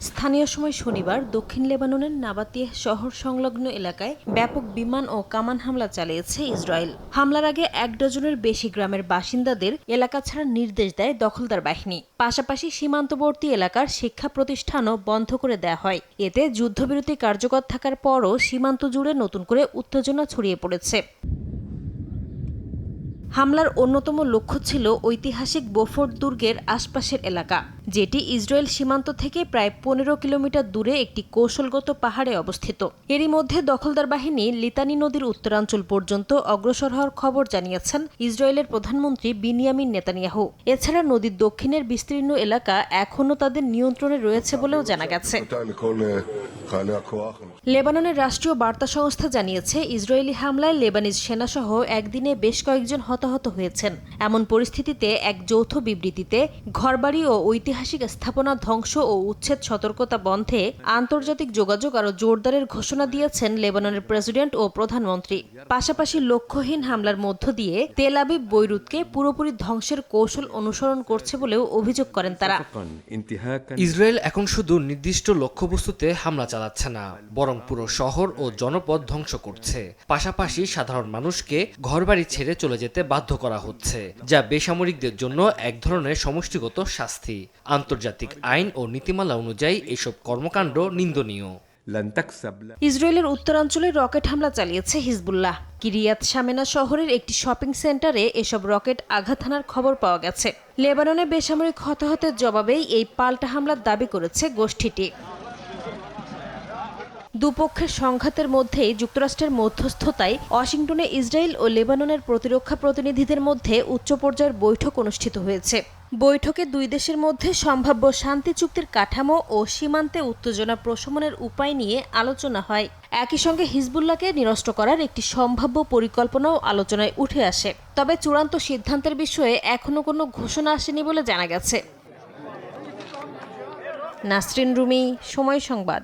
স্থানীয় সময় শনিবার দক্ষিণ লেবাননের নাবাতিহ শহর সংলগ্ন এলাকায় ব্যাপক বিমান ও কামান হামলা চালিয়েছে ইসরায়েল। হামলার আগে ১ ডজনের বেশি গ্রামের বাসিন্দাদের এলাকা ছাড়ার নির্দেশ দেয় দখলদার বাহিনী। পাশাপাশি সীমান্তবর্তী এলাকার শিক্ষা প্রতিষ্ঠানও বন্ধ করে দেওয়া হয়। এতে যুদ্ধবিরতি কার্যকর থাকার পরও সীমান্ত জুড়ে নতুন করে উত্তেজনা ছড়িয়ে পড়েছে। হামলার অন্যতম লক্ষ্য ছিল ঐতিহাসিক বোফোর্ট দুর্গের আশপাশের এলাকা, যেটি ইসরায়েল সীমান্ত থেকে প্রায় ১৫ কিলোমিটার দূরে একটি কৌশলগত পাহাড়ে অবস্থিত। এরই মধ্যে দখলদার বাহিনী লিতানি নদীর উত্তরাঞ্চল পর্যন্ত অগ্রসর হওয়ার খবর জানিয়েছেন ইসরায়েলের প্রধানমন্ত্রী বিনিয়ামিন নেতানিয়াহু। এছাড়া নদীর দক্ষিণের বিস্তীর্ণ এলাকা এখনও তাদের নিয়ন্ত্রণে রয়েছে বলেও জানা গেছে। লেবাননের রাষ্ট্রীয় বার্তা সংস্থা জানিয়েছে, ইসরায়েলি হামলায় লেবানিজ সেনাসহ একদিনে বেশ কয়েকজন হতাহত হয়েছেন। এমন পরিস্থিতিতে এক যৌথ বিবৃতিতে ঘরবাড়ি ও ঐতিহাসিক স্থাপনা ধ্বংস ও উচ্ছেদ সতর্কতা বন্ধে আন্তর্জাতিক যোগাযোগ আরও জোরদারের ঘোষণা দিয়েছেন লেবাননের প্রেসিডেন্ট ও প্রধানমন্ত্রী। পাশাপাশি লক্ষ্যহীন হামলার মধ্য দিয়ে তেল আবিব বৈরুতকে পুরোপুরি ধ্বংসের কৌশল অনুসরণ করছে বলেও অভিযোগ করেন তারা। ইসরায়েল এখন শুধু নির্দিষ্ট লক্ষ্যবস্তুতে হামলা চালাচ্ছে না, বরং পুরো শহর ও জনপদ ধ্বংস করছে। পাশাপাশি সাধারণ মানুষকে ঘরবাড়ি ছেড়ে চলে যেতে বাধ্য করা হচ্ছে, যা বেসামরিকদের জন্য এক ধরনের সমষ্টিগত শাস্তি। আন্তর্জাতিক আইন ও নীতিমালা অনুযায়ী এসব কর্মকাণ্ড নিন্দনীয়। ইসরায়েলের উত্তরাঞ্চলে রকেট হামলা চালিয়েছে হিজবুল্লাহ। কিরিয়াত শামেনা শহরের একটি শপিং সেন্টারে এসব রকেট আঘাত হানার খবর পাওয়া গেছে। লেবাননে বেসামরিক হতাহতের জবাবেই এই পাল্টা হামলার দাবি করেছে গোষ্ঠীটি। দুপক্ষের সংঘাতের মধ্যেই যুক্তরাষ্ট্রের মধ্যস্থতায় ওয়াশিংটনে ইসরায়েল ও লেবাননের প্রতিরক্ষা প্রতিনিধিদের মধ্যে উচ্চ পর্যায়ের বৈঠক অনুষ্ঠিত হয়েছে। বৈঠকে দুই দেশের মধ্যে সম্ভাব্য শান্তি চুক্তির কাঠামো ও সীমান্তে উত্তেজনা প্রশমনের উপায় নিয়ে আলোচনা হয়। একই সঙ্গে হিজবুল্লাহকে নিরস্ত্র করার একটি সম্ভাব্য পরিকল্পনাও আলোচনায় উঠে আসে। তবে চূড়ান্ত সিদ্ধান্তের বিষয়ে এখনও কোনো ঘোষণা আসেনি বলে জানা গেছে। নাসরিন রুমি, সময় সংবাদ।